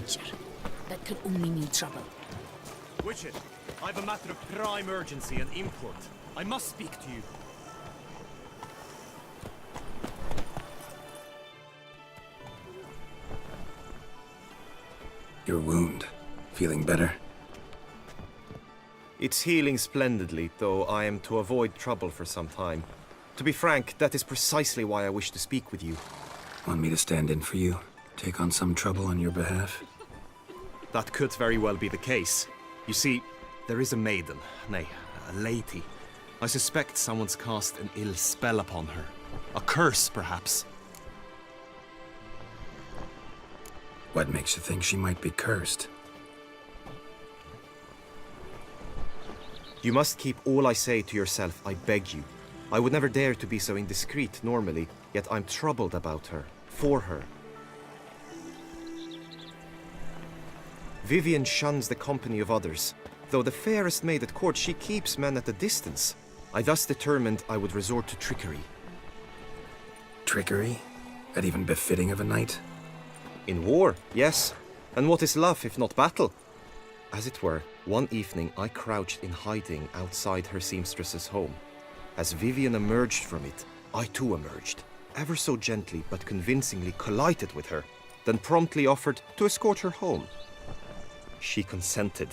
adventure. That can only mean trouble. Witcher, I've a matter of prime urgency and import. I must speak to you. Your wound. Feeling better? It's healing splendidly, though I am to avoid trouble for some time. To be frank, that is precisely why I wish to speak with you. Want me to stand in for you? Take on some trouble on your behalf? That could very well be the case. You see, there is a maiden, nay, a lady. I suspect someone's cast an ill spell upon her. A curse, perhaps. What makes you think she might be cursed? You must keep all I say to yourself, I beg you. I would never dare to be so indiscreet normally, yet I'm troubled about her, for her. Vivian shuns the company of others. Though the fairest maid at court, she keeps men at a distance. I thus determined I would resort to trickery. Trickery? That even befitting of a knight? In war, yes. And what is love if not battle? As it were, one evening I crouched in hiding outside her seamstress's home. As Vivian emerged from it, I too emerged. Ever so gently but convincingly collided with her, then promptly offered to escort her home. She consented.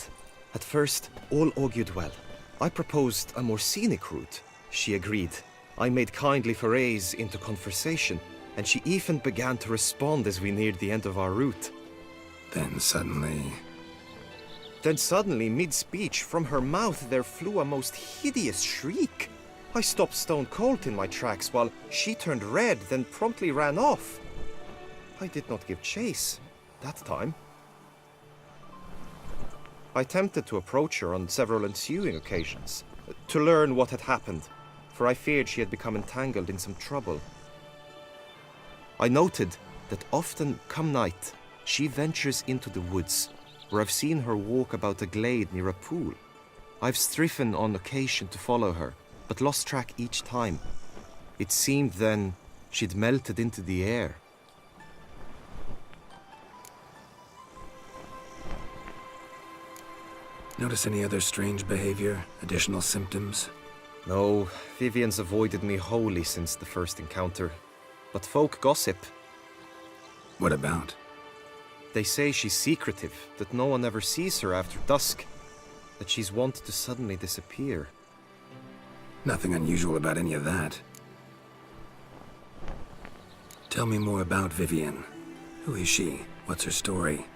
At first, all augured well. I proposed a more scenic route. She agreed. I made kindly forays into conversation, and she even began to respond as we neared the end of our route. Then suddenly, mid-speech, from her mouth there flew a most hideous shriek. I stopped stone cold in my tracks while she turned red, then promptly ran off. I did not give chase, that time. I attempted to approach her on several ensuing occasions, to learn what had happened, for I feared she had become entangled in some trouble. I noted that often, come night, she ventures into the woods, where I've seen her walk about a glade near a pool. I've striven on occasion to follow her, but lost track each time. It seemed then she'd melted into the air. notice any other strange behavior, additional symptoms? No, Vivian's avoided me wholly since the first encounter. But folk gossip. What about? They say she's secretive, that no one ever sees her after dusk, that she's wont to suddenly disappear. Nothing unusual about any of that. Tell me more about Vivian. Who is she? What's her story?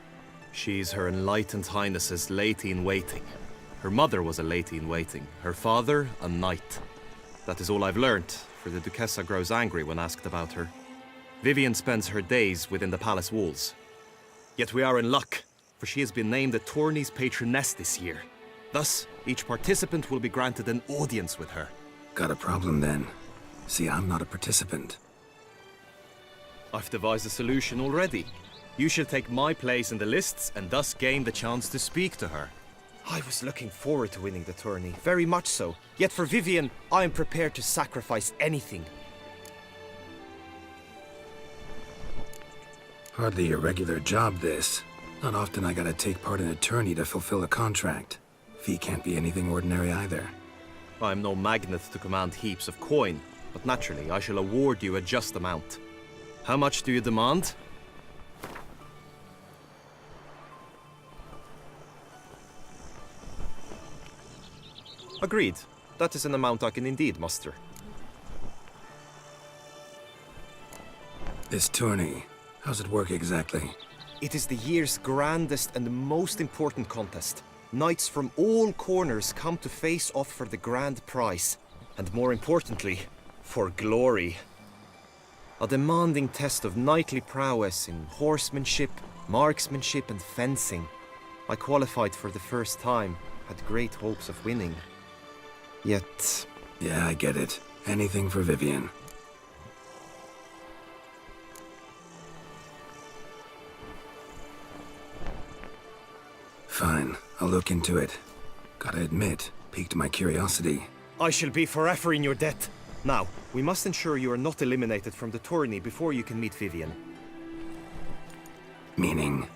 She's Her Enlightened Highness's lady-in-waiting. Her mother was a lady-in-waiting, her father a knight. That is all I've learnt, for the Duchessa grows angry when asked about her. Vivian spends her days within the palace walls. Yet we are in luck, for she has been named the tourney's patroness this year. Thus, each participant will be granted an audience with her. Got a problem then. See, I'm not a participant. I've devised a solution already. You shall take my place in the lists and thus gain the chance to speak to her. I was looking forward to winning the tourney, very much so. Yet for Vivian, I am prepared to sacrifice anything. Hardly a regular job, this. Not often I gotta take part in a tourney to fulfill a contract. Fee can't be anything ordinary either. I'm no magnet to command heaps of coin, but naturally I shall award you a just amount. How much do you demand? Agreed. That is an amount I can indeed muster. This tourney, how's it work exactly? It is the year's grandest and most important contest. Knights from all corners come to face off for the grand prize. And more importantly, for glory. A demanding test of knightly prowess in horsemanship, marksmanship and fencing. I qualified for the first time, had great hopes of winning. Yet... Yeah, I get it. Anything for Vivian. Fine, I'll look into it. Gotta admit, piqued my curiosity. I shall be forever in your debt. Now, we must ensure you are not eliminated from the tourney before you can meet Vivian. Meaning?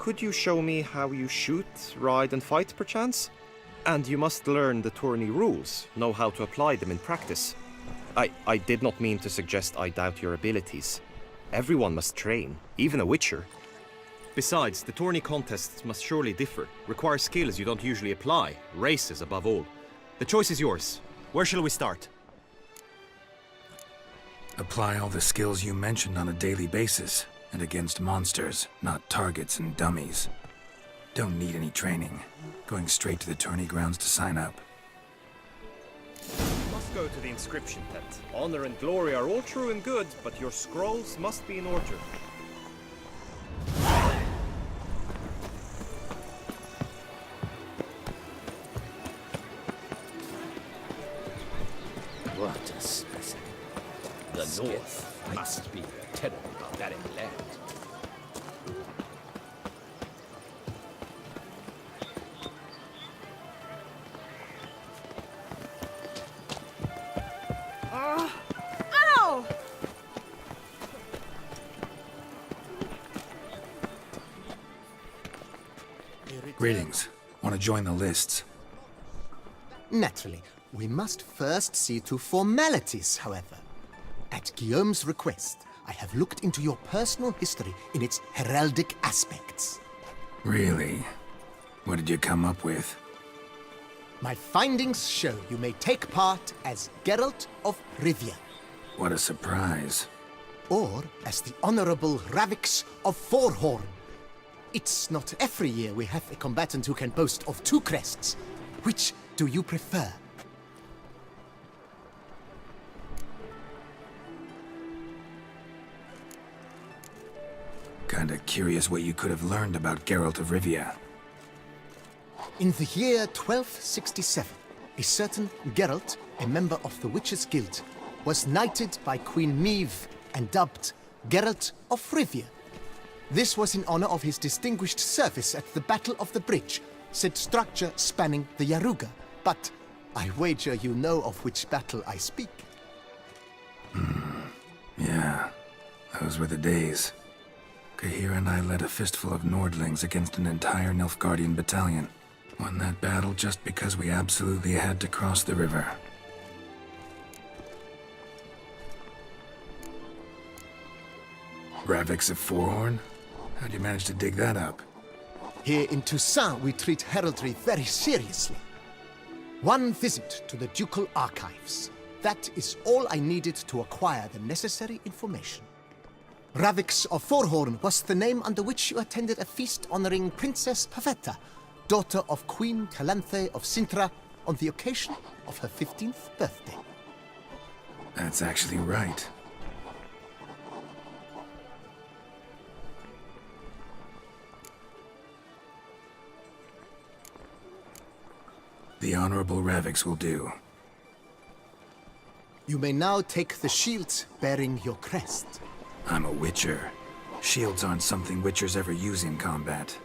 Could you show me how you shoot, ride, and fight, perchance? And you must learn the tourney rules, know how to apply them in practice. I did not mean to suggest I doubt your abilities. Everyone must train, even a witcher. Besides, the tourney contests must surely differ, require skills you don't usually apply, races above all. The choice is yours. Where shall we start? Apply all the skills you mentioned on a daily basis, and against monsters, not targets and dummies. Don't need any training. Going straight to the tourney grounds to sign up. Must go to the inscription tent. Honor and glory are all true and good, but your scrolls must be in order. What a specimen. The North must be a terribly barbaric land. Ow! Greetings. Want to join the lists? Naturally, we must first see to formalities, however. At Guillaume's request, I have looked into your personal history in its heraldic aspects. Really? What did you come up with? My findings show you may take part as Geralt of Rivia, What a surprise. or as the Honorable Ravix of Forhorn. It's not every year we have a combatant who can boast of 2 crests. Which do you prefer? Kinda curious what you could have learned about Geralt of Rivia. In the year 1267, a certain Geralt, a member of the Witches' Guild, was knighted by Queen Meve and dubbed Geralt of Rivia. This was in honor of his distinguished service at the Battle of the Bridge, said structure spanning the Yaruga. But I wager you know of which battle I speak. Yeah, those were the days. Kahira and I led a fistful of Nordlings against an entire Nilfgaardian battalion. Won that battle just because we absolutely had to cross the river. Ravix of Forhorn? How'd you manage to dig that up? Here in Toussaint, we treat heraldry very seriously. One visit to the ducal archives. That is all I needed to acquire the necessary information. Ravix of Forhorn was the name under which you attended a feast honoring Princess Pavetta, daughter of Queen Calanthe of Sintra, on the occasion of her 15th birthday. That's actually right. The Honorable Ravix will do. You may now take the shield bearing your crest. I'm a Witcher. Shields aren't something Witchers ever use in combat.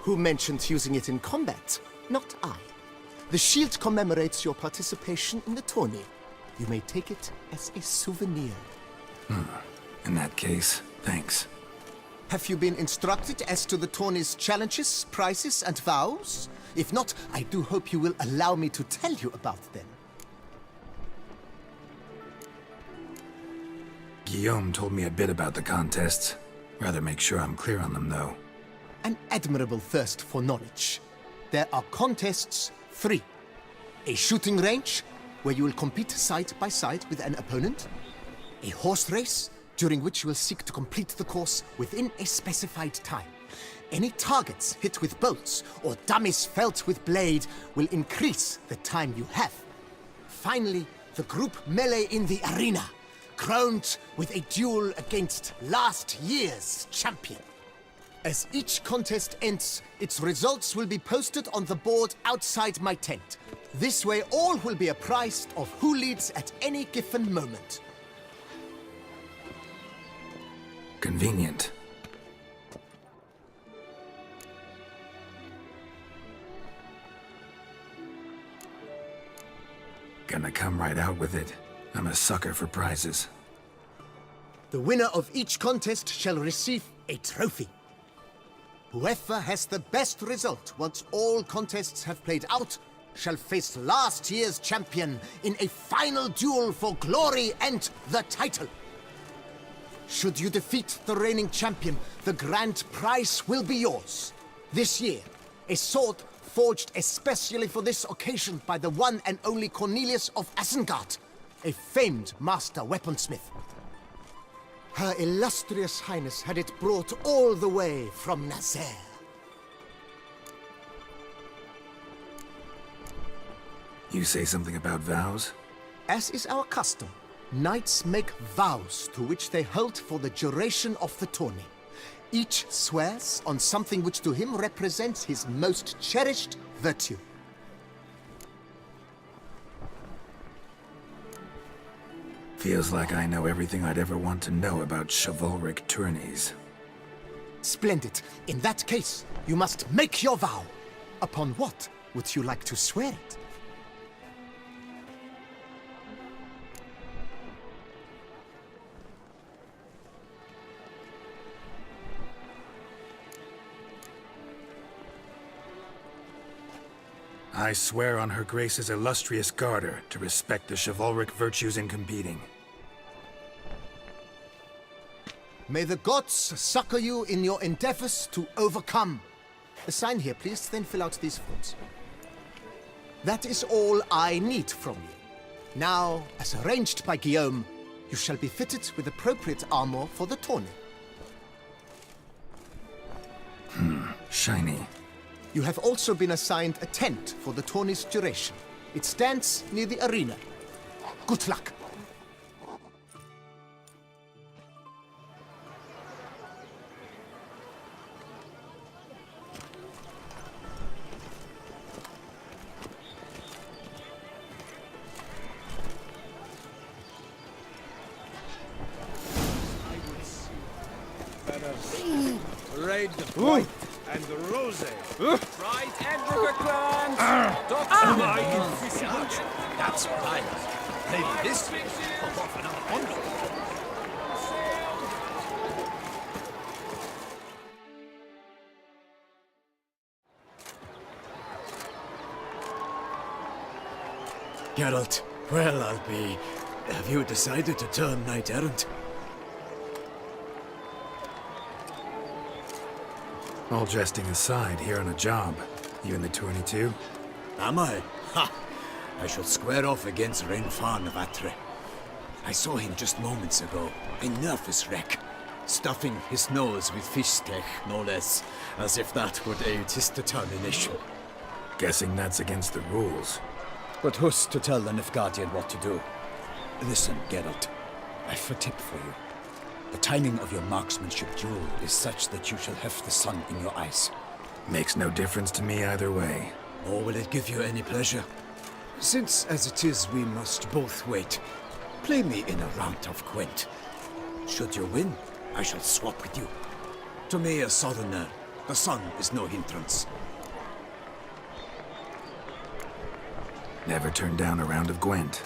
Who mentioned using it in combat? Not I. The shield commemorates your participation in the tourney. You may take it as a souvenir. In that case, thanks. Have you been instructed as to the tourney's challenges, prizes, and vows? If not, I do hope you will allow me to tell you about them. Guillaume told me a bit about the contests. Rather make sure I'm clear on them, though. An admirable thirst for knowledge. There are contests 3. A shooting range, where you will compete side by side with an opponent. A horse race, during which you will seek to complete the course within a specified time. Any targets hit with bolts or dummies felt with blade will increase the time you have. Finally, the group melee in the arena, crowned with a duel against last year's champion. As each contest ends, its results will be posted on the board outside my tent. This way, all will be apprised of who leads at any given moment. Convenient. Gonna come right out with it. I'm a sucker for prizes. The winner of each contest shall receive a trophy. Whoever has the best result once all contests have played out shall face last year's champion in a final duel for glory and the title. Should you defeat the reigning champion, the grand prize will be yours. This year, a sword forged especially for this occasion by the one and only Cornelius of Isengard, a famed master weaponsmith. Her illustrious highness had it brought all the way from Nazaire. You say something about vows? As is our custom, knights make vows to which they hold for the duration of the tourney. Each swears on something which to him represents his most cherished virtue. Feels like I know everything I'd ever want to know about chivalric tourneys. Splendid. In that case, you must make your vow. Upon what would you like to swear it? I swear on Her Grace's illustrious garter to respect the chivalric virtues in competing. May the gods succor you in your endeavors to overcome. Sign here, please, then fill out these forms. That is all I need from you. Now, as arranged by Guillaume, you shall be fitted with appropriate armor for the tourney. Shiny. You have also been assigned a tent for the tourney's duration. It stands near the arena. Good luck. Raid the white and the rose. Right, Edric clan. That's right. Maybe this year pop off another bundle. Geralt, well, I'll be. Have you decided to turn knight errant? All jesting aside, here on a job. You in the tourney too? Am I? Ha! I shall square off against Renfan of Atre. I saw him just moments ago, a nervous wreck, stuffing his nose with fish steak, no less, as if that would aid his determination. Guessing that's against the rules. But who's to tell the Nilfgaardian what to do? Listen, Geralt, I've a tip for you. The timing of your marksmanship duel is such that you shall have the sun in your eyes. Makes no difference to me either way. Or will it give you any pleasure? Since, as it is, we must both wait, play me in a round of Gwent. Should you win, I shall swap with you. To me, a southerner, the sun is no hindrance. Never turned down a round of Gwent.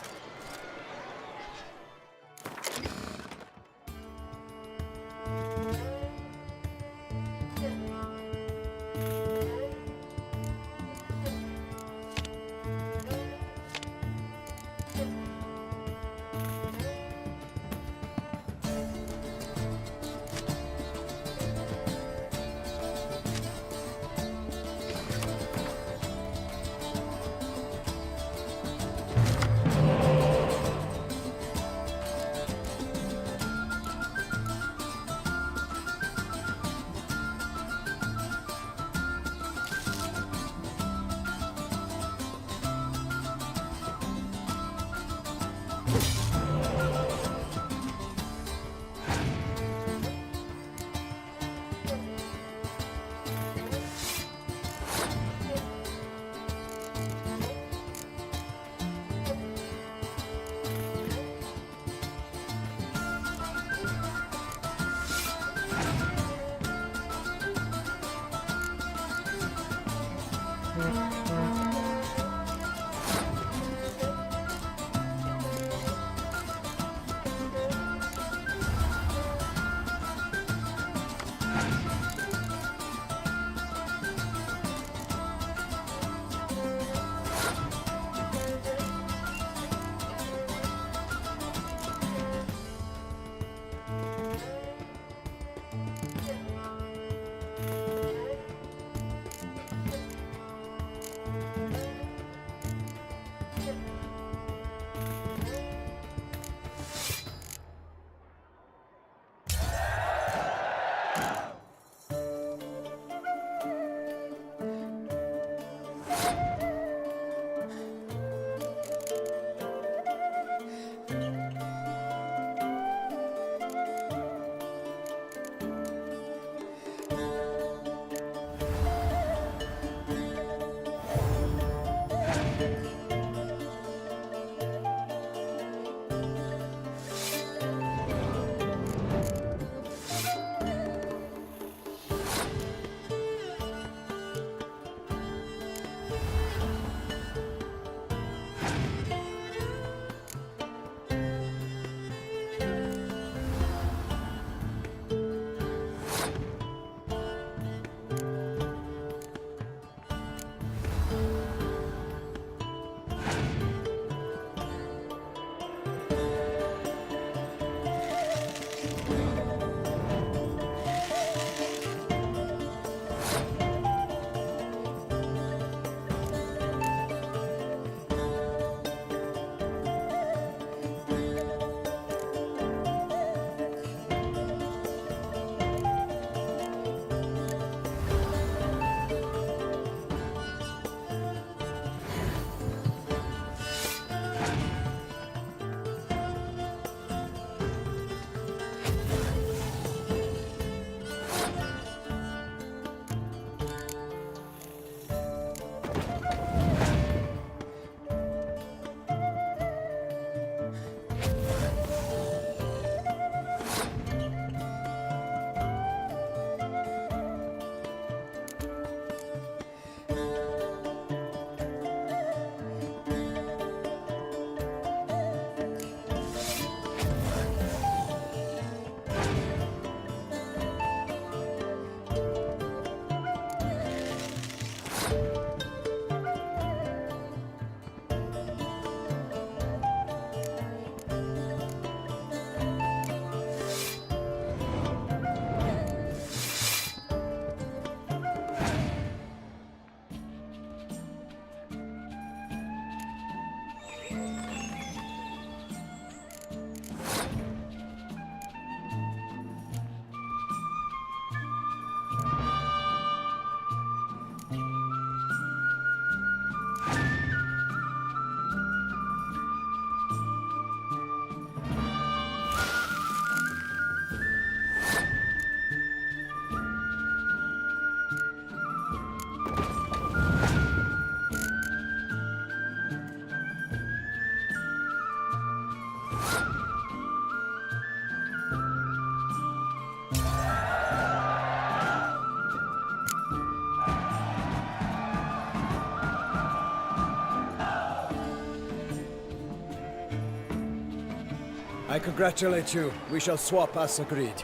I congratulate you. We shall swap as agreed.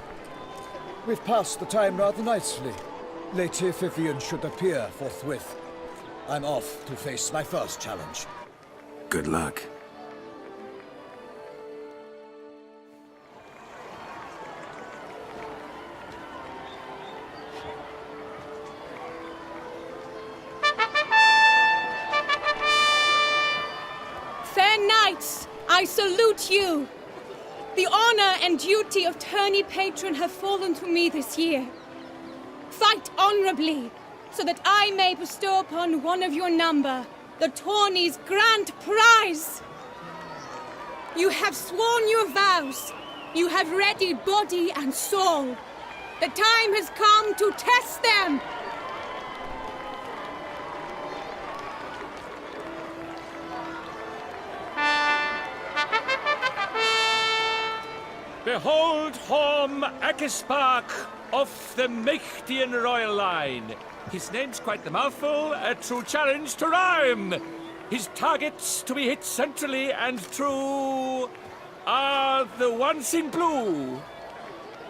We've passed the time rather nicely. Lady Vivian should appear forthwith. I'm off to face my first challenge. Good luck. Fair knights, I salute you. The honor and duty of tourney patron have fallen to me this year. Fight honorably, so that I may bestow upon one of your number the tourney's grand prize. You have sworn your vows. You have readied body and soul. The time has come to test them. Behold Horm Akispark of the Mechtian royal line. His name's quite the mouthful, a true challenge to rhyme. His targets to be hit centrally and true are the ones in blue.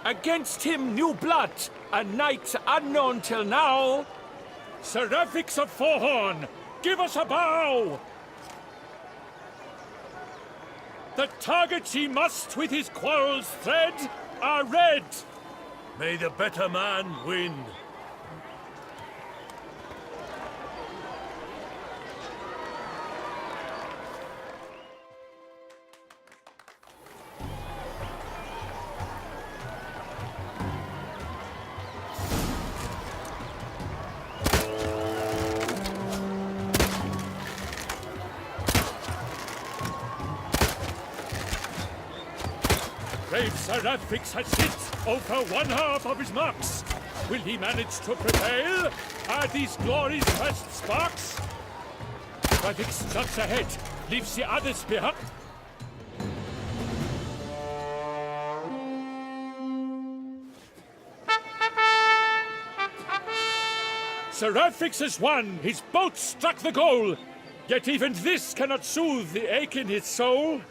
Against him new blood, a knight unknown till now. Seraphix of Forehorn, give us a bow! The targets he must with his quarrels thread are red. May the better man win. Brave Seraphix has hit over one half of his marks. Will he manage to prevail? Are these glory's first sparks? Seraphix jumps ahead, leaves the others behind. Seraphix has won, his boat struck the goal. Yet even this cannot soothe the ache in his soul.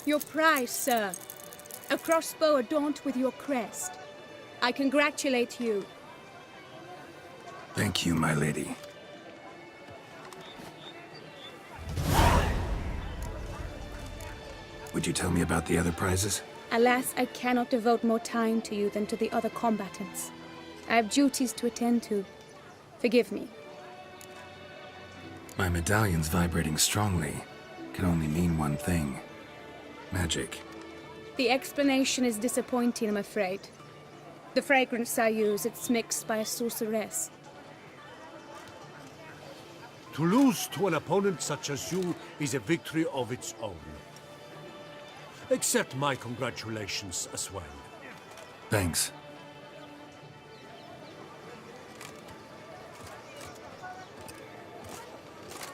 Your prize, sir. A crossbow adorned with your crest. I congratulate you. Thank you, my lady. Would you tell me about the other prizes? Alas, I cannot devote more time to you than to the other combatants. I have duties to attend to. Forgive me. My medallion's vibrating strongly. Can only mean one thing. Magic. The explanation is disappointing, I'm afraid. The fragrance I use, it's mixed by a sorceress. To lose to an opponent such as you is a victory of its own. Accept my congratulations as well. Thanks.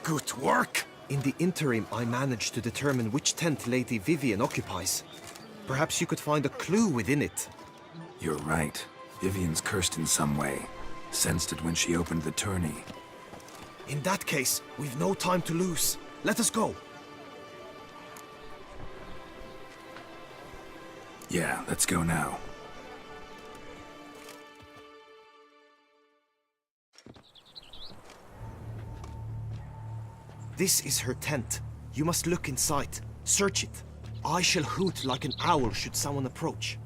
Good work! In the interim, I managed to determine which tent Lady Vivian occupies. Perhaps you could find a clue within it. You're right. Vivian's cursed in some way. Sensed it when she opened the tourney. In that case, we've no time to lose. Let us go. Yeah, let's go now. This is her tent. You must look inside. Search it. I shall hoot like an owl should someone approach.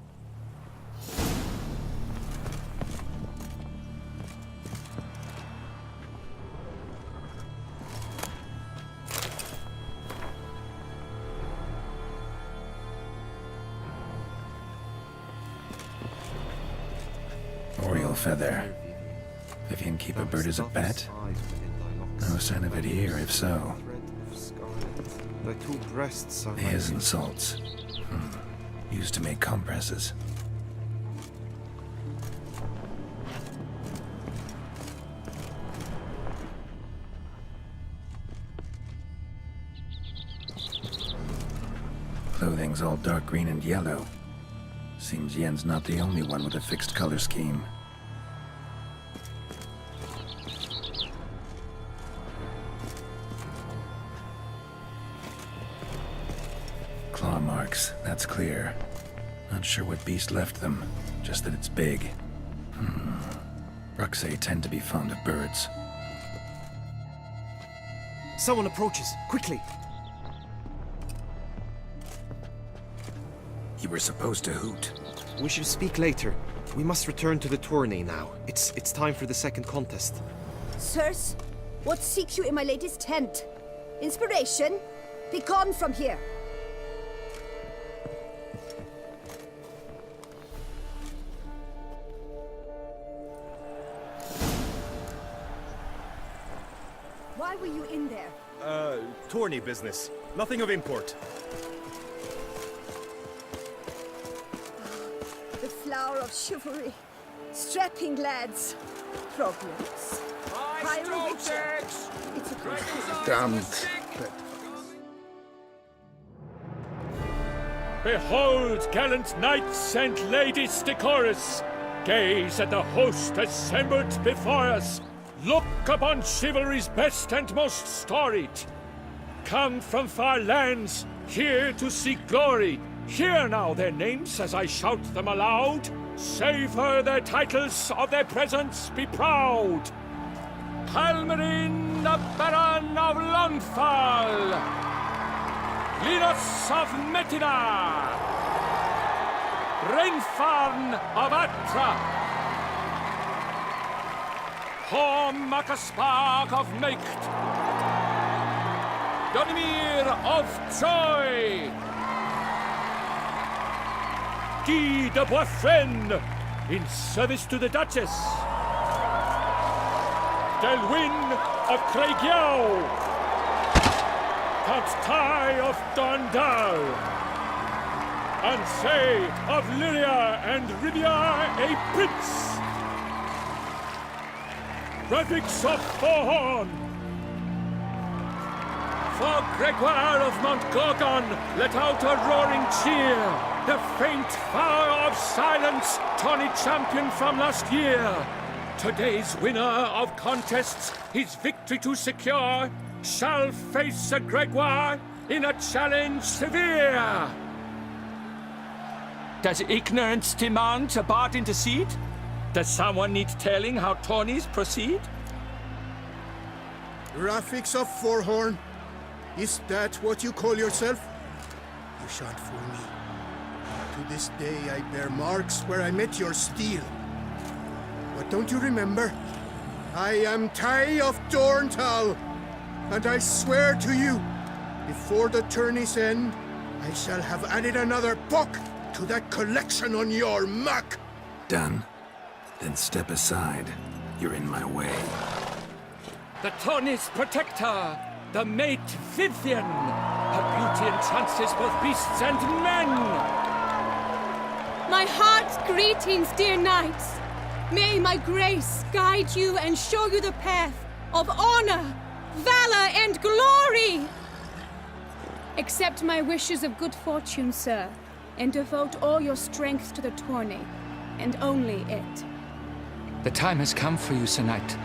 Oriole feather. Vivian keep a bird as a pet? No sign of it here, if so. Thy two breasts are His insults. Used to make compresses. Clothing's all dark green and yellow. Seems Yen's not the only one with a fixed color scheme. marks, that's clear. Not sure what beast left them, just that it's big. Bruxay tend to be fond of birds. Someone approaches. Quickly! You were supposed to hoot. We should speak later. We must return to the tourney now. It's time for the second contest. Sirs, what seeks you in my lady's tent? Inspiration? Be gone from here! Why were you in there? Tourney business. Nothing of import. The flower of chivalry. Strapping lads. Problems. Hire a witcher. It's a good Damned. Behold, gallant knights and ladies decorous! Gaze at the host assembled before us! Look upon chivalry's best and most storied! Come from far lands, here to seek glory! Hear now their names as I shout them aloud! Savor their titles, of their presence be proud! Halmarin, the Baron of Lonfal! Linus of Metina! Reinfarn of Atra! Horm Makaspark of Meicht! Donimir of Troy! Guy de Boisfren, in service to the Duchess! Delwyn of Craigiau! Count Tai of Dondal! Ansay of Lyria and Rivia a prince! Prefix of Forhorn! For Gregoire of Montgorgon, let out a roaring cheer! The faint fire of silence, tawny champion from last year! Today's winner of contests, his victory to secure, shall face Sir Gregoire in a challenge severe! Does ignorance demand a bard intercede? Does someone need telling how tourneys proceed? Rafix of Forhorn, is that what you call yourself? You shan't fool me. To this day I bear marks where I met your steel. But don't you remember? I am Tai of Dorntal, and I swear to you, before the tourney's end, I shall have added another book to that collection on your map. Done. Then step aside. You're in my way. The tourney's protector, the mate Vivian. Her beauty entrances both beasts and men. My heart's greetings, dear knights. May my grace guide you and show you the path of honor, valor, and glory. Accept my wishes of good fortune, sir, and devote all your strength to the tourney, and only it. The time has come for you, Sir Knight.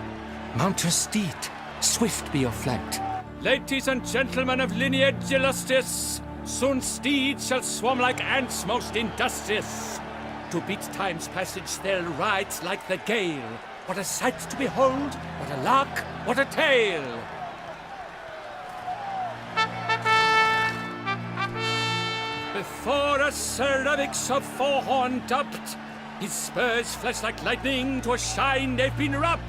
Mount your steed. Swift be your flight. Ladies and gentlemen of lineage illustrious, soon steeds shall swarm like ants most industrious. To beat time's passage, they'll ride like the gale. What a sight to behold, what a lark, what a tale! Before us Sir Ravix of Forhorn dubbed, his spurs flash like lightning, to a shine they've been wrapped.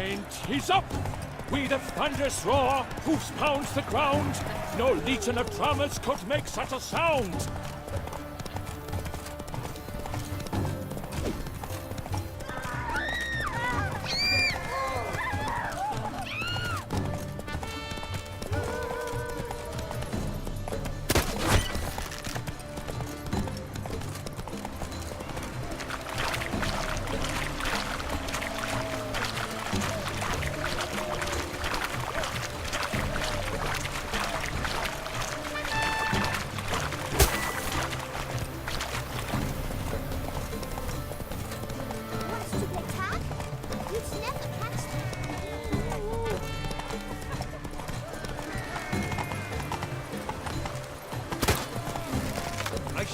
And he's up! With a thunderous roar, hoofs pounds the ground. No legion of drummers could make such a sound.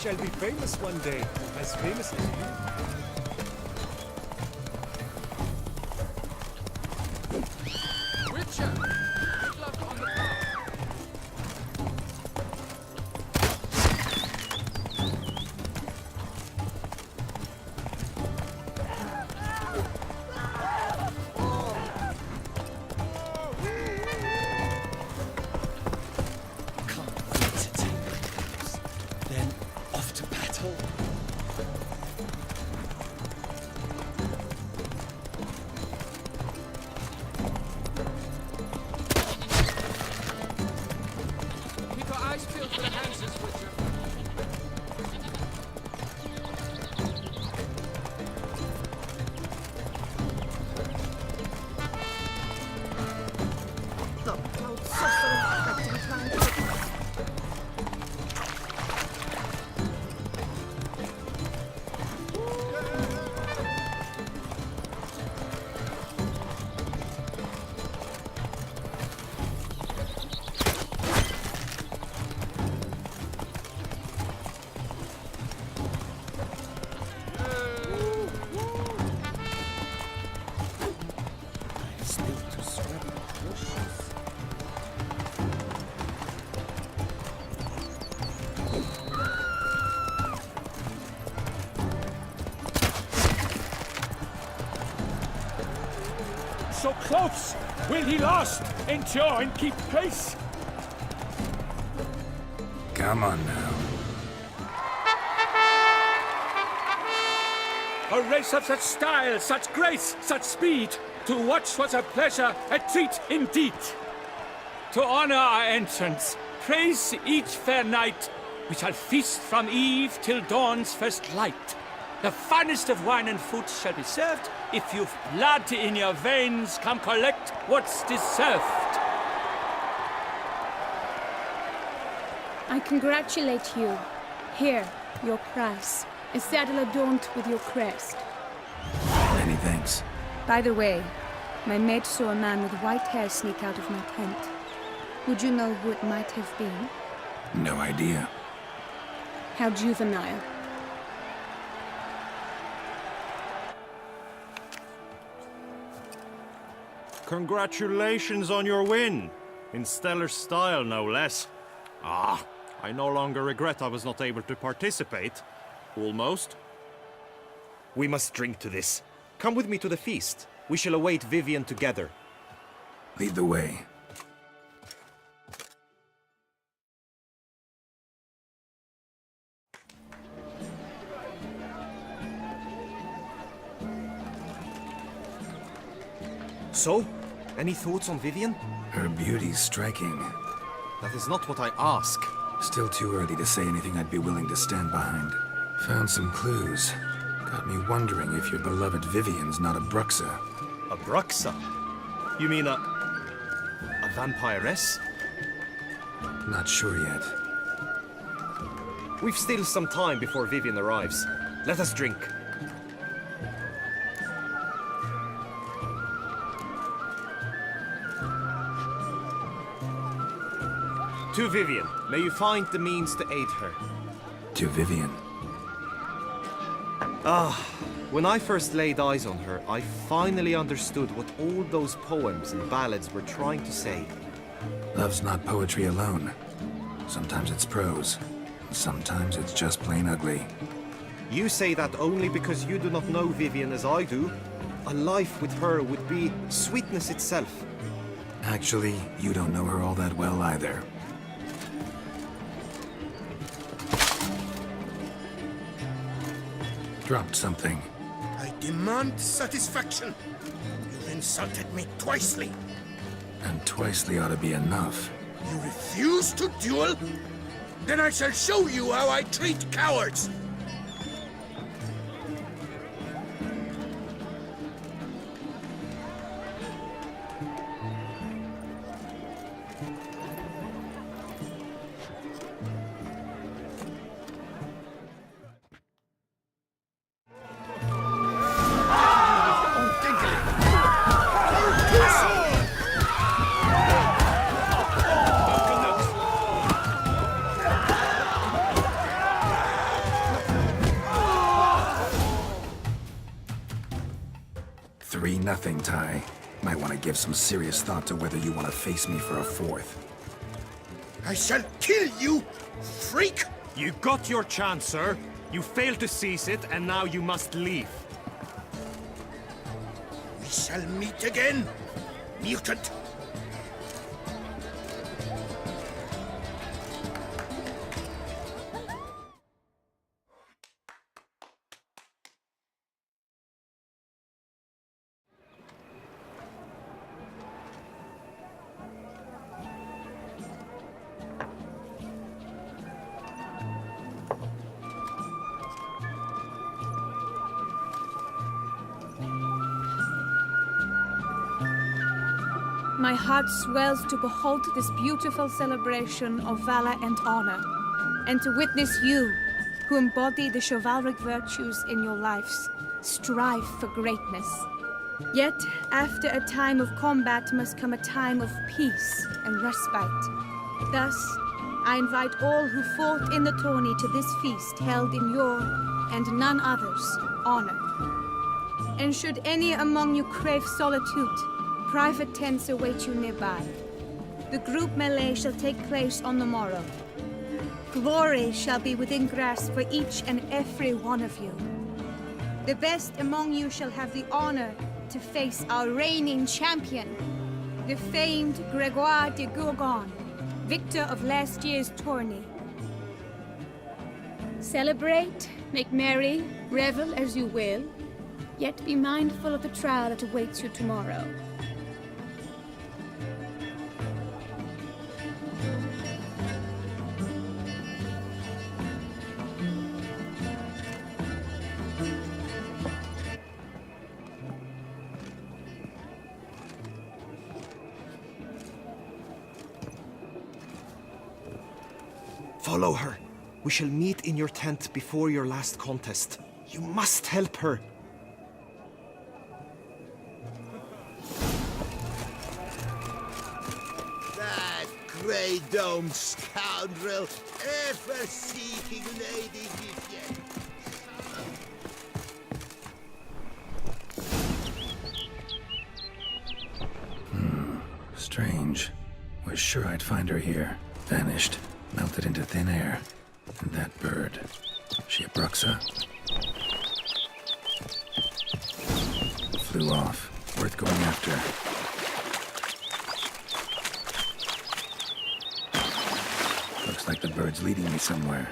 shall be famous one day, as famous as you. Witcher! Good luck on the path. Then off to battle. Keep your eyes peeled for the Hansons, Witcher. So close! Will he last? Endure and keep pace? Come on now. A race of such style, such grace, such speed. To watch was a pleasure, a treat indeed. To honor our entrance, praise each fair knight, we shall feast from eve till dawn's first light. The finest of wine and food shall be served. If you've blood in your veins, come collect what's deserved. I congratulate you. Here, your prize. A saddle adorned with your crest. Many thanks. By the way, my maid saw a man with white hair sneak out of my tent. Would you know who it might have been? No idea. How juvenile. Congratulations on your win! In stellar style, no less. Ah, I no longer regret I was not able to participate. Almost. We must drink to this. Come with me to the feast. We shall await Vivian together. Lead the way. So, any thoughts on Vivian? Her beauty's striking. That is not what I ask. Still too early to say anything I'd be willing to stand behind. Found some clues. Got me wondering if your beloved Vivian's not a Bruxa. A Bruxa? You mean a vampiress? Not sure yet. We've still some time before Vivian arrives. Let us drink. To Vivian, may you find the means to aid her. To Vivian. When I first laid eyes on her, I finally understood what all those poems and ballads were trying to say. Love's not poetry alone. Sometimes it's prose. Sometimes it's just plain ugly. You say that only because you do not know Vivian as I do. A life with her would be sweetness itself. Actually, you don't know her all that well either. Dropped something. I demand satisfaction. You've insulted me twicely. And twicely ought to be enough. You refuse to duel? Then I shall show you how I treat cowards! 3-0, Ty. Might want to give some serious thought to whether you want to face me for a 4th. I shall kill you, freak! You got your chance, sir. You failed to seize it, and now you must leave. We shall meet again, mutant! My heart swells to behold this beautiful celebration of valor and honor, and to witness you, who embody the chivalric virtues in your lives, strive for greatness. Yet, after a time of combat must come a time of peace and respite. Thus, I invite all who fought in the tourney to this feast held in your, and none other's, honor. And should any among you crave solitude, private tents await you nearby. The group melee shall take place on the morrow. Glory shall be within grasp for each and every one of you. The best among you shall have the honor to face our reigning champion, the famed Gregoire de Gourgon, victor of last year's tourney. Celebrate, make merry, revel as you will, yet be mindful of the trial that awaits you tomorrow. Follow her. We shall meet in your tent before your last contest. You must help her. That grey-domed scoundrel, ever-seeking Lady Vivienne. Strange. Was sure I'd find her here. Vanished. Melted into thin air. And that bird. She a Bruxa? Flew off. Worth going after. Looks like the bird's leading me somewhere.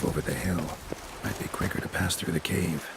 Over the hill. I Be quicker to pass through the cave.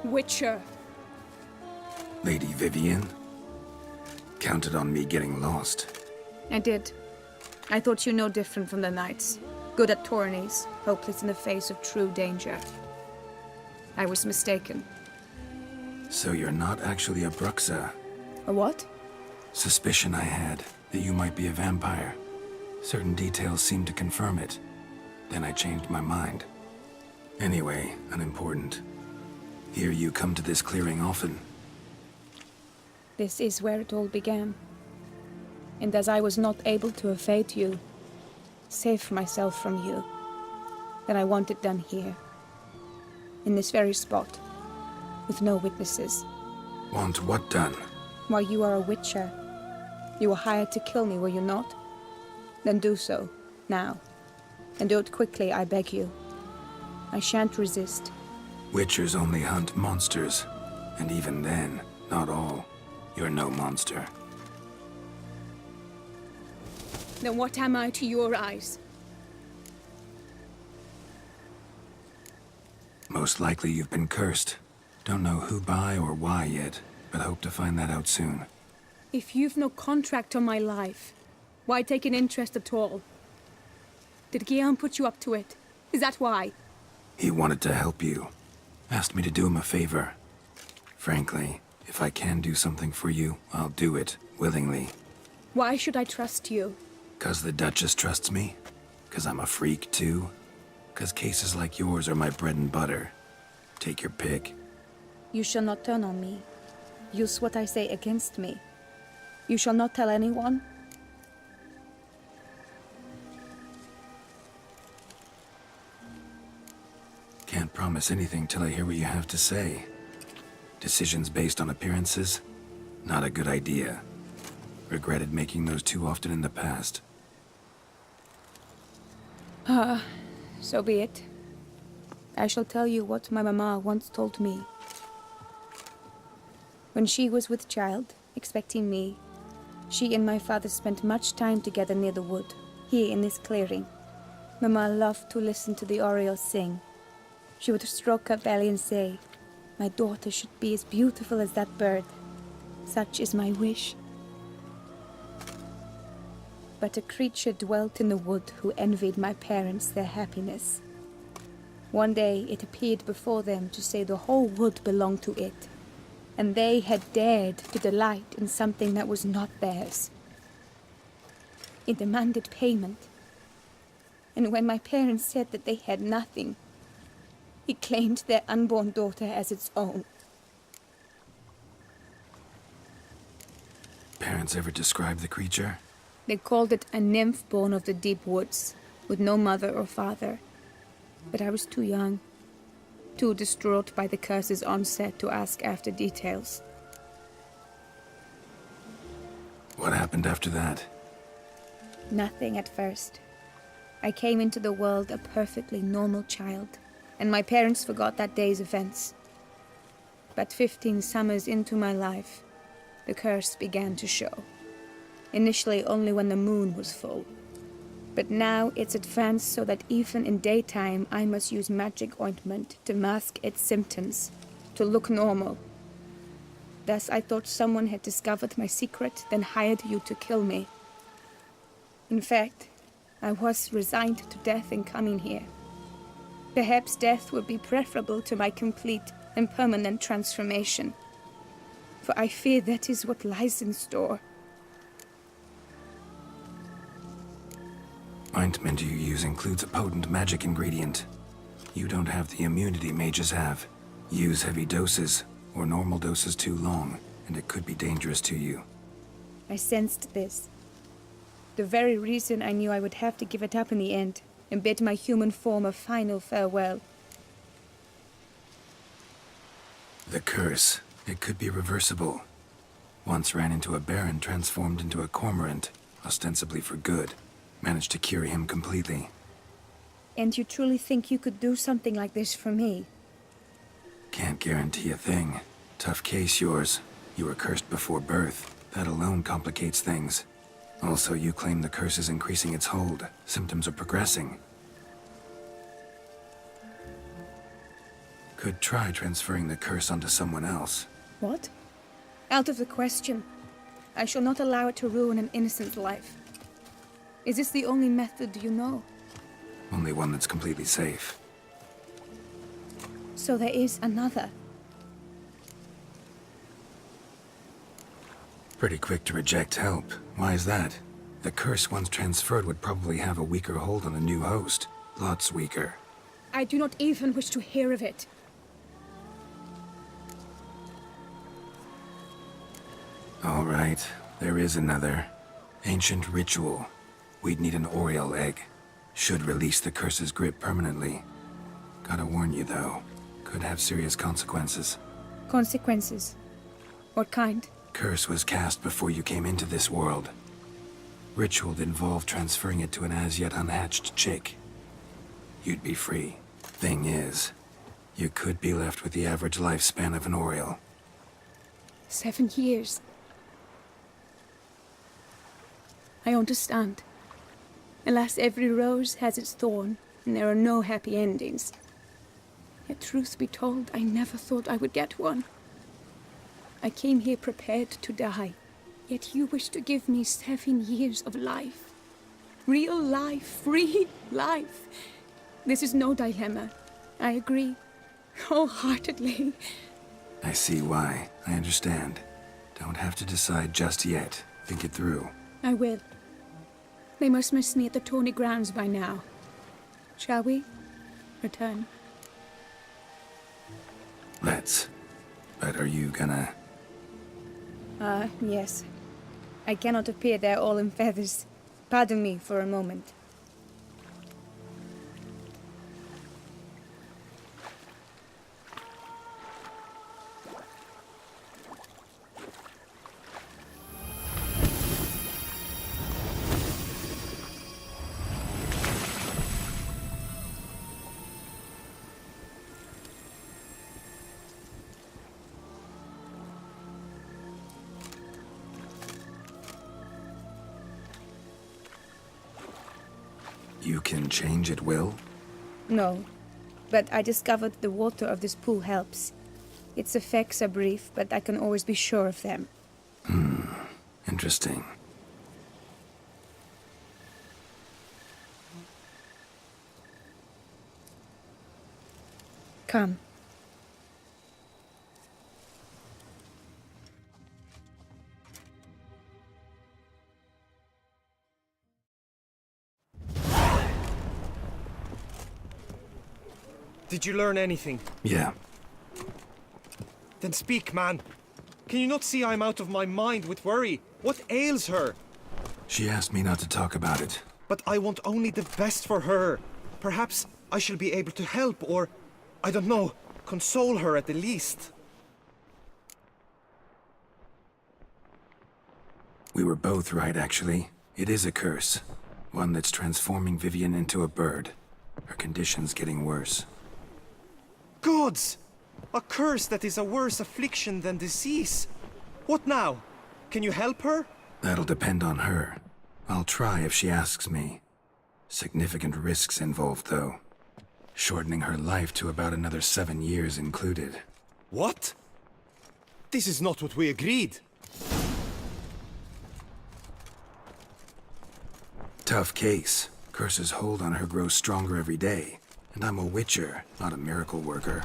Witcher. Lady Vivian? Counted on me getting lost. I did. I thought you no different from the knights. Good at tourneys, hopeless in the face of true danger. I was mistaken. So you're not actually a Bruxa? A what? Suspicion I had, that you might be a vampire. Certain details seemed to confirm it. Then I changed my mind. Anyway, unimportant. Hear you come to this clearing often. This is where it all began. And as I was not able to evade you, save myself from you, then I want it done here. In this very spot, with no witnesses. Want what done? Why, you are a witcher. You were hired to kill me, were you not? Then do so, now. And do it quickly, I beg you. I shan't resist. Witchers only hunt monsters. And even then, not all. You're no monster. Then what am I to your eyes? Most likely you've been cursed. Don't know who by or why yet, but hope to find that out soon. If you've no contract on my life, why take an interest at all? Did Guillaume put you up to it? Is that why? He wanted to help you. Asked me to do him a favor. Frankly, if I can do something for you, I'll do it, willingly. Why should I trust you? 'Cause the Duchess trusts me? 'Cause I'm a freak, too? 'Cause cases like yours are my bread and butter? Take your pick. You shall not turn on me. Use what I say against me. You shall not tell anyone? Can't promise anything till I hear what you have to say. Decisions based on appearances? Not a good idea. Regretted making those too often in the past. So be it. I shall tell you what my mama once told me. When she was with child, expecting me, she and my father spent much time together near the wood, here in this clearing. Mama loved to listen to the orioles sing. She would stroke her belly and say, "My daughter should be as beautiful as that bird. Such is my wish." But a creature dwelt in the wood who envied my parents their happiness. One day it appeared before them to say the whole wood belonged to it, and they had dared to delight in something that was not theirs. It demanded payment, and when my parents said that they had nothing, it claimed their unborn daughter as its own. Parents ever describe the creature? They called it a nymph born of the deep woods, with no mother or father. But I was too young, too distraught by the curse's onset to ask after details. What happened after that? Nothing at first. I came into the world a perfectly normal child, and my parents forgot that day's events. But 15 summers into my life, the curse began to show. Initially only when the moon was full. But now it's advanced so that even in daytime I must use magic ointment to mask its symptoms, to look normal. Thus I thought someone had discovered my secret, then hired you to kill me. In fact, I was resigned to death in coming here. Perhaps death would be preferable to my complete and permanent transformation. For I fear that is what lies in store. Ointment you use includes a potent magic ingredient. You don't have the immunity mages have. Use heavy doses, or normal doses too long, and it could be dangerous to you. I sensed this. The very reason I knew I would have to give it up in the end, and bid my human form a final farewell. The curse. It could be reversible. Once ran into a baron transformed into a cormorant, ostensibly for good. Managed to cure him completely. And you truly think you could do something like this for me? Can't guarantee a thing. Tough case, yours. You were cursed before birth. That alone complicates things. Also, you claim the curse is increasing its hold. Symptoms are progressing. Could try transferring the curse onto someone else. What? Out of the question. I shall not allow it to ruin an innocent life. Is this the only method you know? Only one that's completely safe. So there is another. Pretty quick to reject help. Why is that? The curse once transferred would probably have a weaker hold on the new host. Lots weaker. I do not even wish to hear of it. All right, there is another. Ancient ritual. We'd need an Oriole egg. Should release the curse's grip permanently. Gotta warn you, though. Could have serious consequences. Consequences? What kind? Curse was cast before you came into this world. Ritual involved transferring it to an as-yet unhatched chick. You'd be free. Thing is, you could be left with the average lifespan of an Oriole. 7 years. I understand. Alas, every rose has its thorn, and there are no happy endings. Yet truth be told, I never thought I would get one. I came here prepared to die, yet you wish to give me 7 years of life. Real life, free life. This is no dilemma. I agree, wholeheartedly. I see why. I understand. Don't have to decide just yet. Think it through. I will. They must miss me at the Tawny Grounds by now. Shall we? Return. Let's. But are you gonna... Yes. I cannot appear there all in feathers. Pardon me for a moment. You can change at will? No, but I discovered the water of this pool helps. Its effects are brief, but I can always be sure of them. Interesting. Come. Did you learn anything? Yeah. Then speak, man. Can you not see I'm out of my mind with worry? What ails her? She asked me not to talk about it. But I want only the best for her. Perhaps I shall be able to help, or, I don't know, console her at the least. We were both right, actually. It is a curse. One that's transforming Vivian into a bird. Her condition's getting worse. Gods! A curse that is a worse affliction than disease. What now? Can you help her? That'll depend on her. I'll try if she asks me. Significant risks involved, though. Shortening her life to about another 7 years included. What? This is not what we agreed. Tough case. Curse's hold on her grows stronger every day. And I'm a witcher, not a miracle worker.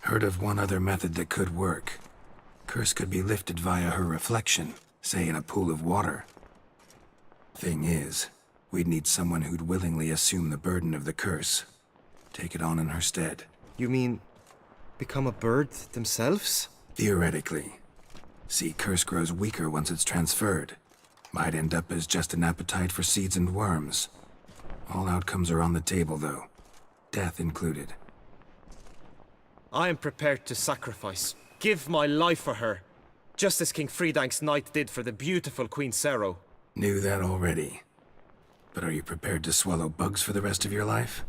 Heard of one other method that could work. Curse could be lifted via her reflection, say in a pool of water. Thing is, we'd need someone who'd willingly assume the burden of the curse. Take it on in her stead. You mean become a bird themselves? Theoretically. See, curse grows weaker once it's transferred. Might end up as just an appetite for seeds and worms. All outcomes are on the table, though. Death included. I am prepared to sacrifice, give my life for her, just as King Fridank's knight did for the beautiful Queen Sero. Knew that already. But are you prepared to swallow bugs for the rest of your life?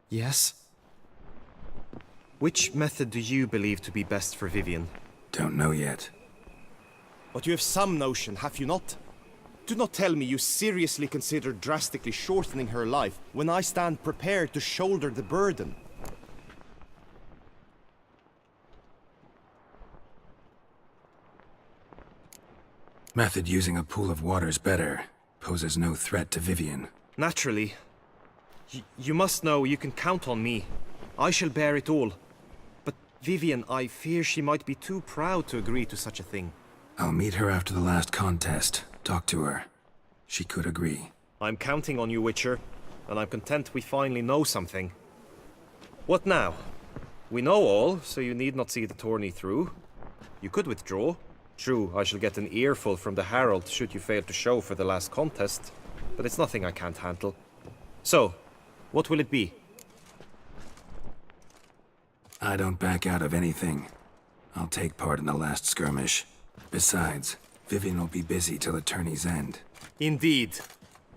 Yes. Which method do you believe to be best for Vivian? Don't know yet. But you have some notion, have you not? Do not tell me you seriously consider drastically shortening her life when I stand prepared to shoulder the burden. Method using a pool of water's better. Poses no threat to Vivian. Naturally. You must know you can count on me. I shall bear it all. But Vivian, I fear she might be too proud to agree to such a thing. I'll meet her after the last contest. Talk to her. She could agree. I'm counting on you, Witcher, and I'm content we finally know something. What now? We know all, so you need not see the tourney through. You could withdraw. True, I shall get an earful from the Herald should you fail to show for the last contest, but it's nothing I can't handle. So, what will it be? I don't back out of anything. I'll take part in the last skirmish. Besides, Vivian will be busy till the tourney's end. Indeed.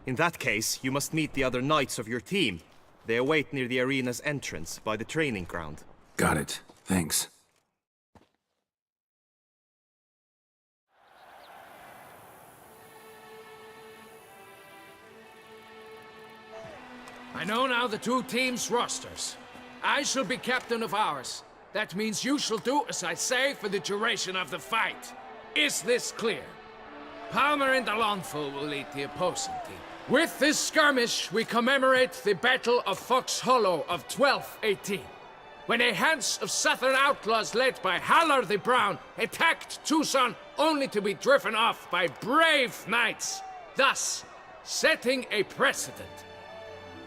In that case, you must meet the other knights of your team. They await near the arena's entrance, by the training ground. Got it. Thanks. I know now the two teams' rosters. I shall be captain of ours. That means you shall do as I say for the duration of the fight. Is this clear? Palmer and Alonfo will lead the opposing team. With this skirmish, we commemorate the Battle of Fox Hollow of 1218, when a Hans of Southern outlaws led by Haller the Brown attacked Tucson only to be driven off by brave knights, thus setting a precedent.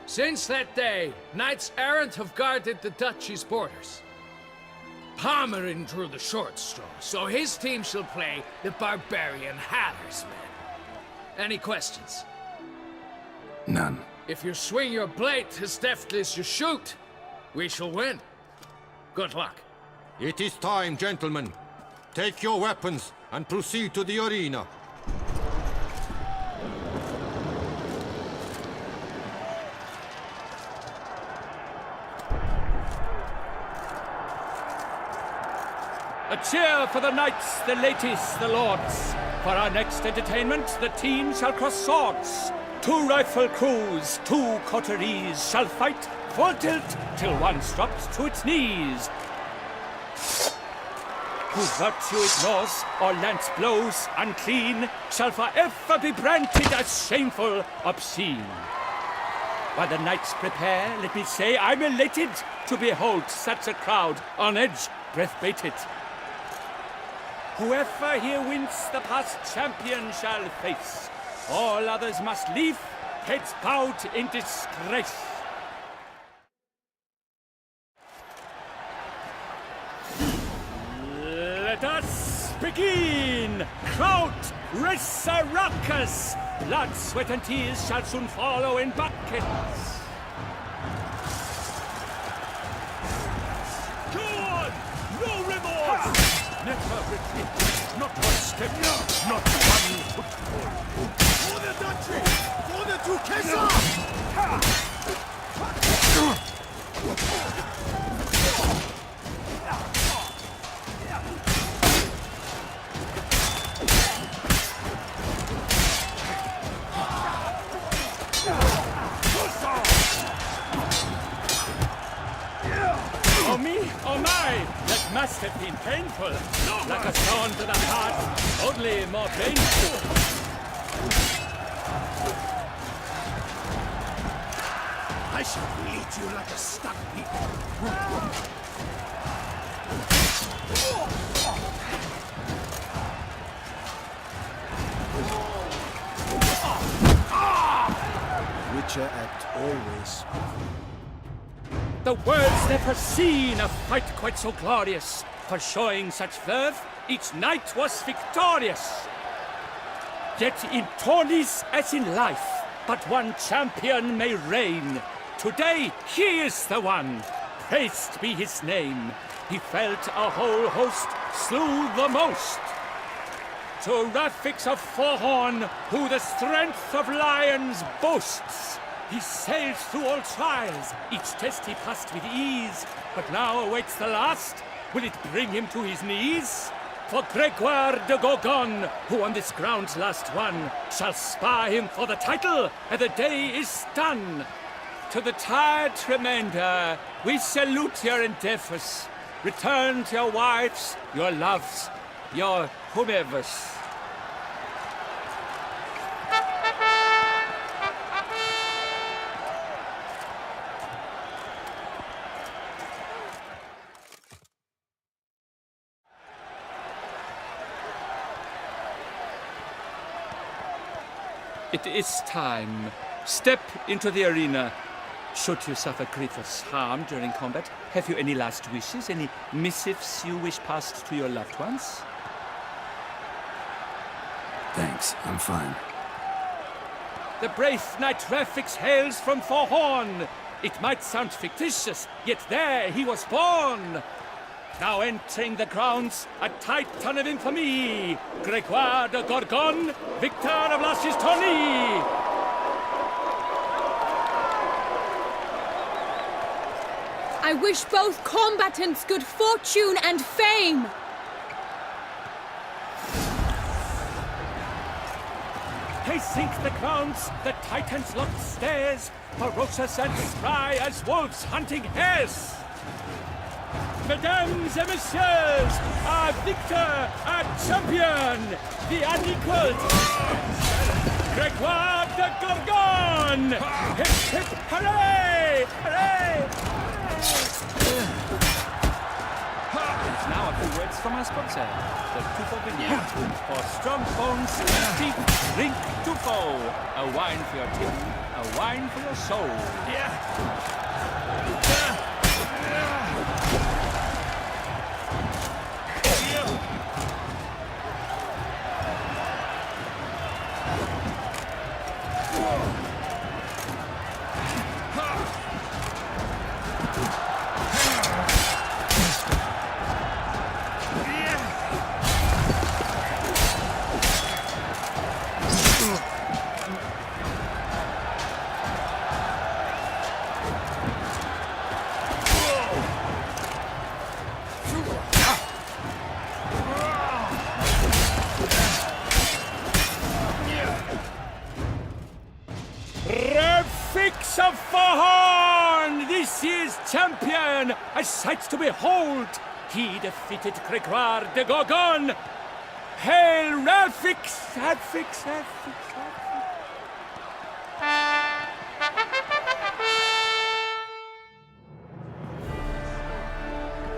Since that day, knights errant have guarded the duchy's borders. Palmerin drew the short straw, so his team shall play the barbarian Haller's men. Any questions? None. If you swing your blade as deftly as you shoot, we shall win. Good luck. It is time, gentlemen. Take your weapons and proceed to the arena. A cheer for the knights, the ladies, the lords. For our next entertainment, the team shall cross swords. 2 rifle crews, 2 coteries shall fight full tilt till one drops to its knees. Who virtue ignores or lance blows unclean shall forever be branded as shameful, obscene. While the knights prepare, let me say I'm elated to behold such a crowd on edge, breath baited. Whoever here wins the past champion shall face. All others must leave, heads bowed in disgrace. Let us begin! Crowd, raise a ruckus! Blood, sweat, and tears shall soon follow in buckets. Go on! No remorse! Never retreat! Not one step, not one footfall! For the duchy! For the Duchessa! must have been painful. Like a thorn to the heart, only more painful. I shall bleed you like a stuck pig. Witcher act always. The world's never seen a fight quite so glorious. For showing such verve, each knight was victorious. Yet in tourneys as in life, but one champion may reign. Today he is the one. Praised be his name. He felt a whole host, slew the most. To Rafix of Forhorn, who the strength of lions boasts. He sailed through all trials, each test he passed with ease. But now awaits the last. Will it bring him to his knees? For Gregoire de Gorgon, who on this ground's last won, shall spar him for the title, and the day is done. To the tired remainder, we salute your endeavors. Return to your wives, your loves, your whomevers. It is time. Step into the arena. Should you suffer grievous harm during combat, have you any last wishes, any missives you wish passed to your loved ones? Thanks, I'm fine. The brave knight Rafix hails from Forhorn. It might sound fictitious, yet there he was born. Now entering the grounds, a titan of infamy, Gregoire de Gorgon, victor of Lashes tourney. I wish both combatants good fortune and fame. They sink the grounds, the titans locked stairs, ferocious and spry as wolves hunting hares. Mesdames et messieurs, our victor, our champion, the unequaled Gregoire de Gorgon! Hip, hip, hooray! Hooray! Now a few words from our sponsor, the Tufo Vineyard. For strong bones, deep, drink Tufo. A wine for your team, a wine for your soul. Rafix of Forhorn, this year's champion, a sight to behold. He defeated Gregoire de Gorgon. Hail Rafix, Rafix, Rafix, Rafix.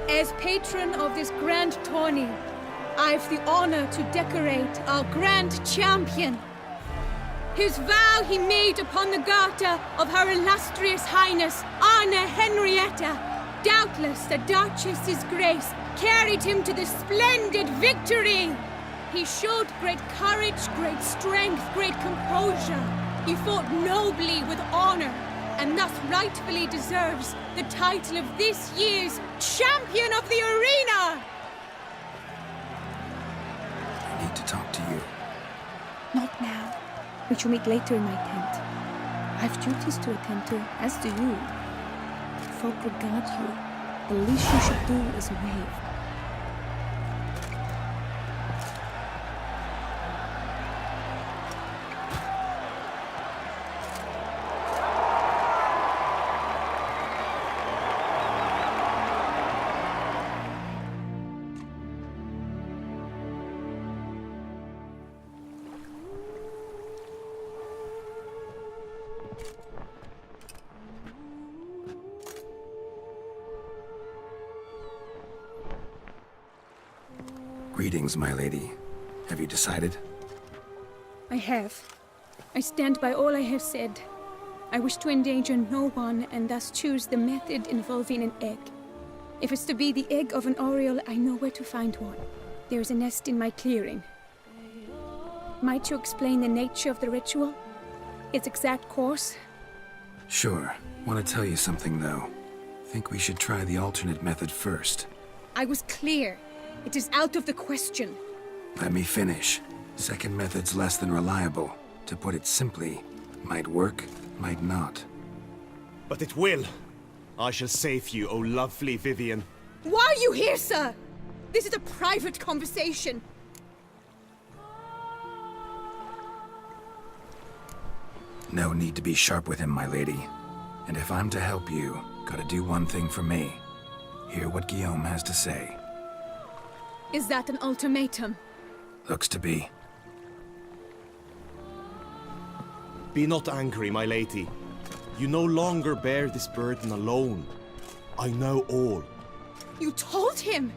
As patron of this grand tourney, I've the honor to decorate our grand champion. His vow he made upon the garter of Her Illustrious Highness Anna Henrietta. Doubtless the Duchess's grace carried him to the splendid victory. He showed great courage, great strength, great composure. He fought nobly with honor, and thus rightfully deserves the title of this year's Champion of the Arena! I need to talk to you. Not now. We shall meet later in my tent. I have duties to attend to, as do you. Folk regard you. The least you should do is wave. Greetings, my lady. Have you decided? I have. I stand by all I have said. I wish to endanger no one and thus choose the method involving an egg. If it's to be the egg of an oriole, I know where to find one. There is a nest in my clearing. Might you explain the nature of the ritual? Its exact course? Sure. Want to tell you something, though. Think we should try the alternate method first. I was clear. It is out of the question. Let me finish. Second method's less than reliable. To put it simply, might work, might not. But it will. I shall save you, O lovely Vivian. Why are you here, sir? This is a private conversation. No need to be sharp with him, my lady. And if I'm to help you, gotta do one thing for me. Hear what Guillaume has to say. Is that an ultimatum? Looks to be. Be not angry, my lady. You no longer bear this burden alone. I know all. You told him!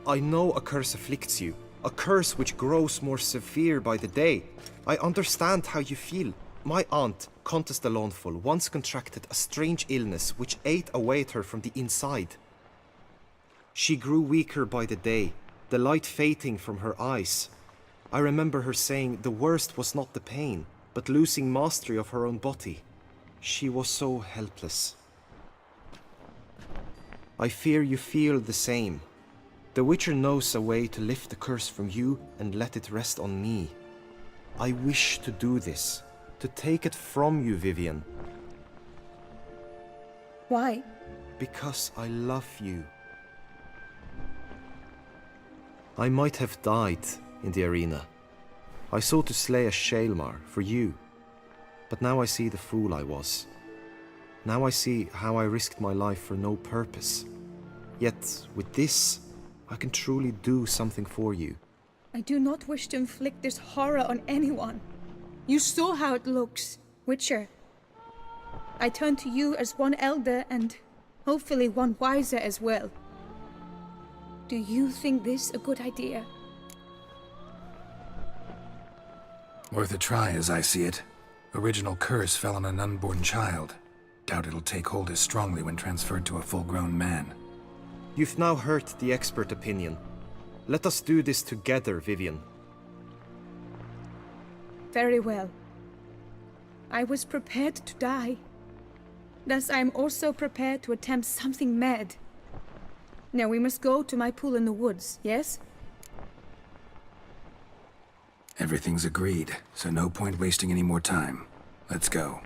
I know a curse afflicts you. A curse which grows more severe by the day. I understand how you feel. My aunt, Countess de Lawnful, once contracted a strange illness which ate away at her from the inside. She grew weaker by the day, the light fading from her eyes. I remember her saying the worst was not the pain, but losing mastery of her own body. She was so helpless. I fear you feel the same. The Witcher knows a way to lift the curse from you and let it rest on me. I wish to do this. To take it from you, Vivian. Why? Because I love you. I might have died in the arena. I sought to slay a Shaelmar for you. But now I see the fool I was. Now I see how I risked my life for no purpose. Yet, with this, I can truly do something for you. I do not wish to inflict this horror on anyone. You saw how it looks, Witcher. I turn to you as one elder and hopefully one wiser as well. Do you think this a good idea? Worth a try, as I see it. Original curse fell on an unborn child. Doubt it'll take hold as strongly when transferred to a full-grown man. You've now heard the expert opinion. Let us do this together, Vivian. Very well. I was prepared to die. Thus I am also prepared to attempt something mad. Now we must go to my pool in the woods, yes? Everything's agreed, so no point wasting any more time. Let's go.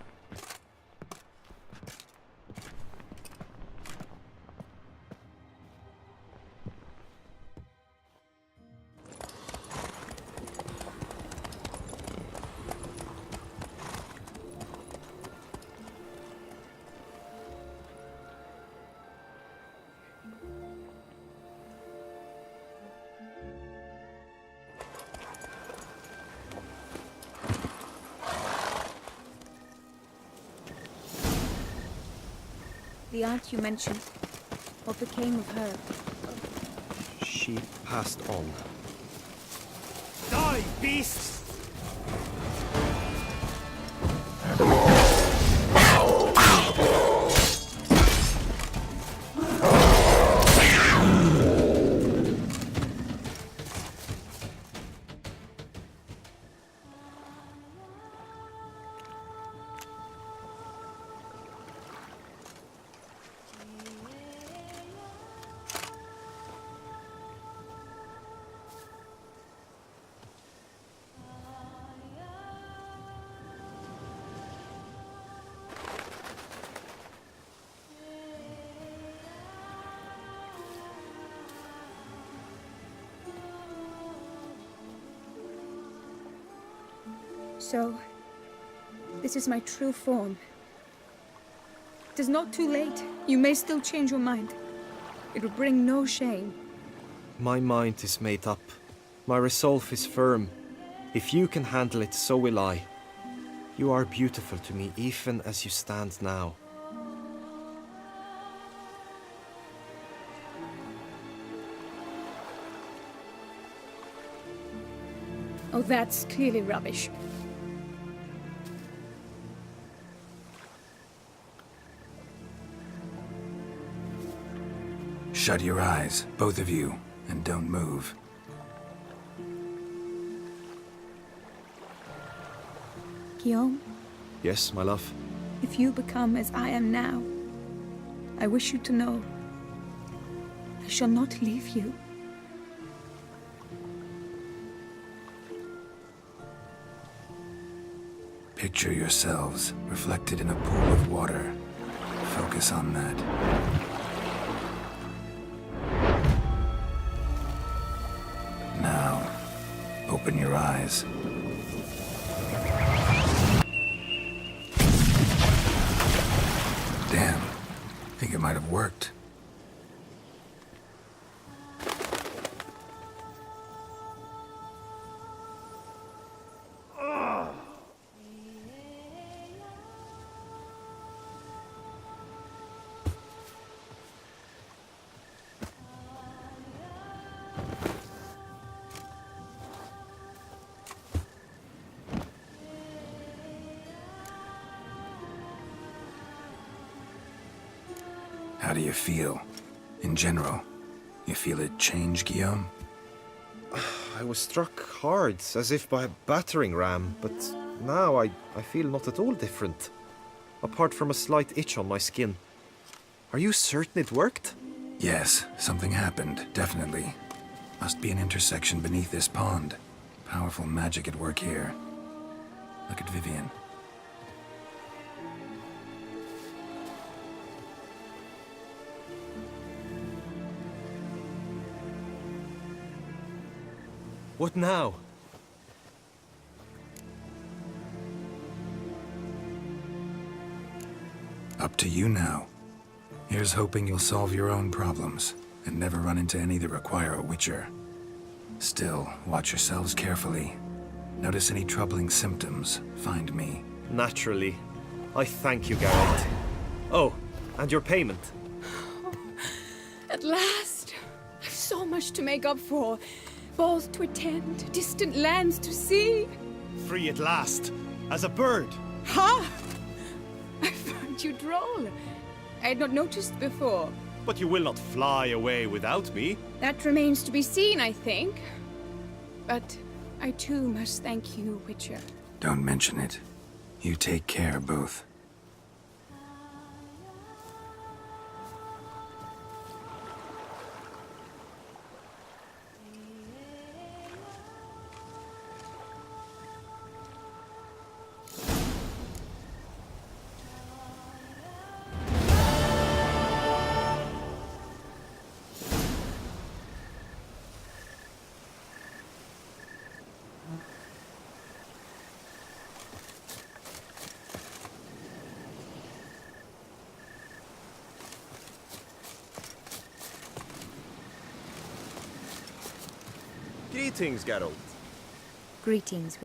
The aunt you mentioned, what became of her? She passed on. Die, beasts! So, this is my true form. It is not too late. You may still change your mind. It will bring no shame. My mind is made up. My resolve is firm. If you can handle it, so will I. You are beautiful to me, even as you stand now. Oh, that's clearly rubbish. Shut your eyes, both of you, and don't move. Guillaume, Yes, my love? if you become as I am now, I wish you to know I shall not leave you. Picture yourselves reflected in a pool of water. Focus on that. Now, open your eyes. Damn, think it might have worked. How do you feel? In general, you feel it change, Guillaume? I was struck hard, as if by a battering ram, but now I feel not at all different. Apart from a slight itch on my skin. Are you certain it worked? Yes, something happened, definitely. Must be an intersection beneath this pond. Powerful magic at work here. Look at Vivian. What now? Up to you now. Here's hoping you'll solve your own problems, and never run into any that require a witcher. Still, watch yourselves carefully. Notice any troubling symptoms, find me. Naturally. I thank you, Geralt. Oh, and your payment. At last! I've so much to make up for. Balls to attend, distant lands to see. Free at last, as a bird. Ha! I find you droll. I had not noticed before. But you will not fly away without me. That remains to be seen, I think. But I too must thank you, Witcher. Don't mention it. You take care, both. Greetings, Geralt. Greetings,